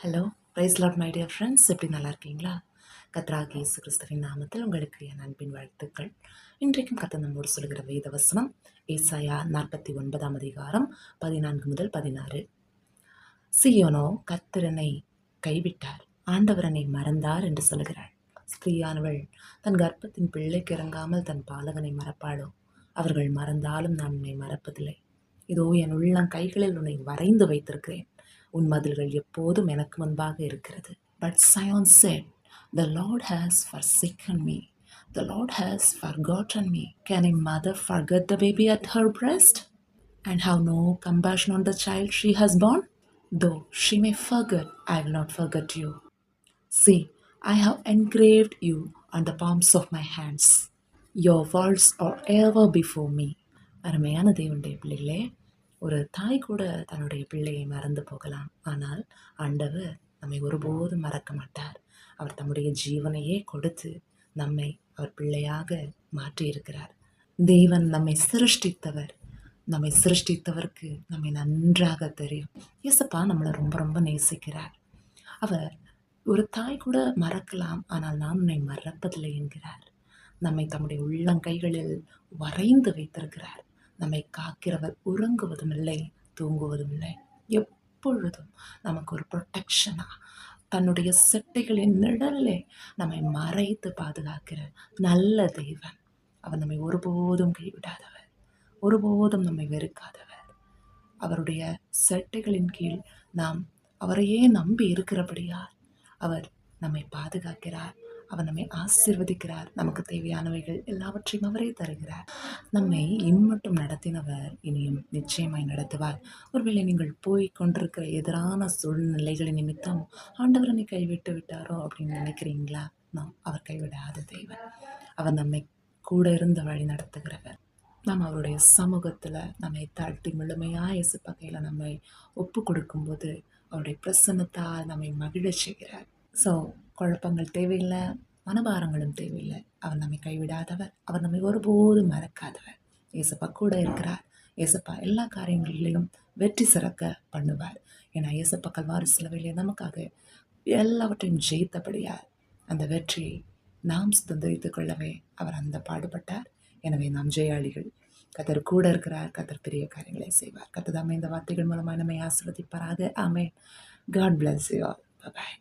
Hello, praise Lord my dear friends. எப்படி நல்லா இருக்கீங்களா? கர்த்தராகிய இயேசு கிறிஸ்துவின் நாமத்தில் உங்களுக்கு என் அன்பின் வாழ்த்துக்கள். இன்றைக்கும் கர்த்தர் நம்மோடு சொல்கிற வேத வசனம் ஏசாயா 49ஆம் அதிகாரம் 14 முதல் 16. சீயோனோ, கர்த்தர் என்னை கைவிட்டார், ஆண்டவர் என்னை மறந்தார் என்று சொல்கிறாள். ஸ்திரீயானவள் தன் கர்ப்பத்தின் பிள்ளைக்கு இறங்காமல் தன் பாலகனை மறப்பாளோ? அவர்கள் மறந்தாலும் நான் உன்னை மறப்பதில்லை. இதோ என் உள்ளம் கைகளில் உன்னை வரைந்து வைத்திருக்கிறேன். உன் மதில்கள் எப்போதும் எனக்கு முன்பாக இருக்கிறது. But Sion said, The Lord has forsaken me. The Lord has forgotten me. Can a mother forget the baby at her breast and have no compassion on the child she has born? Though she may forget, I will not forget you. See, I have engraved you on the palms of my hands. Your words are ever before me. அருமையான தேவனுடைய பிள்ளைகளே, ஒரு தாய் கூட தன்னுடைய பிள்ளையை மறந்து போகலாம். ஆனால் ஆண்டவர் நம்மை ஒருபோதும் மறக்க மாட்டார். அவர் தம்முடைய ஜீவனையே கொடுத்து நம்மை அவர் பிள்ளையாக மாற்றியிருக்கிறார். தேவன் நம்மை சிருஷ்டித்தவர். நம்மை சிருஷ்டித்தவருக்கு நம்மை நன்றாக தெரியும். இயேசப்பா நம்மளை ரொம்ப ரொம்ப நேசிக்கிறார். அவர் ஒரு தாய் கூட மறக்கலாம், ஆனால் நான் உன்னை மறப்பதில்லை என்கிறார். நம்மை தம்முடைய உள்ளங்கைகளில் வரைந்து வைத்திருக்கிறார். நம்மை காக்கிறவர் உறங்குவதும் இல்லை, தூங்குவதும் இல்லை. எப்பொழுதும் நமக்கு ஒரு ப்ரொடெக்ஷனா தன்னுடைய செட்டைகளின் நிழலிலே நம்மை மறைத்து பாதுகாக்கிற நல்ல தேவன். அவர் நம்மை ஒருபோதும் கைவிடாதவர், ஒருபோதும் நம்மை வெறுக்காதவர். அவருடைய செட்டைகளின் கீழ் நாம் அவரையே நம்பி இருக்கிறபடியால் அவர் நம்மை பாதுகாக்கிறார். அவர் நம்மை ஆசீர்வதிக்கிறார். நமக்கு தேவையானவைகள் எல்லாவற்றையும் அவரே தருகிறார். நம்மை இம்மட்டும் நடத்தினவர் இனியும் நிச்சயமாய் நடத்துவார். ஒருவேளை நீங்கள் போய் கொண்டிருக்கிற எதிரான சூழ்நிலைகளின் நிமித்தம் ஆண்டவர் என்னை கைவிட்டு விட்டாரோ அப்படின்னு நினைக்கிறீங்களா? அவர் கைவிடாத தேவன். அவர் நம்மை கூட இருந்து வழி நடத்துகிறவர். நாம் அவருடைய சமூகத்தில் நம்மை தாழ்த்தி முழுமையாக இயேசு பகையில் நம்மை ஒப்பு கொடுக்கும்போது அவருடைய பிரசன்னத்தால் நம்மை மகிழ செய்கிறார். ஸோ குழப்பங்கள் தேவையில்லை, மனபாரங்களும் தேவையில்லை. அவர் நம்மை கைவிடாதவர். அவர் நம்மை ஒருபோதும் மறக்காதவர். இயேசப்பா கூட இருக்கிறார். இயேசப்பா எல்லா காரியங்களிலும் வெற்றி சிறக்க பண்ணுவார். ஏன்னா இயேசப்பா கல்வாரி சிலுவையிலே நமக்காக எல்லாவற்றையும் ஜெயித்தபடியார் அந்த வெற்றியை நாம் சுதந்திரித்துக் கொள்ளவே அவர் அந்த பாடுபட்டார். எனவே நாம் ஜெயாளிகள். கர்த்தர் கூட இருக்கிறார். கர்த்தர் பெரிய காரியங்களை செய்வார். கர்த்தர் தாமே இந்த வார்த்தைகள் மூலமாக நம்மை ஆசீர்வதிப்பாராக. ஆமென். God bless you all. Bye bye.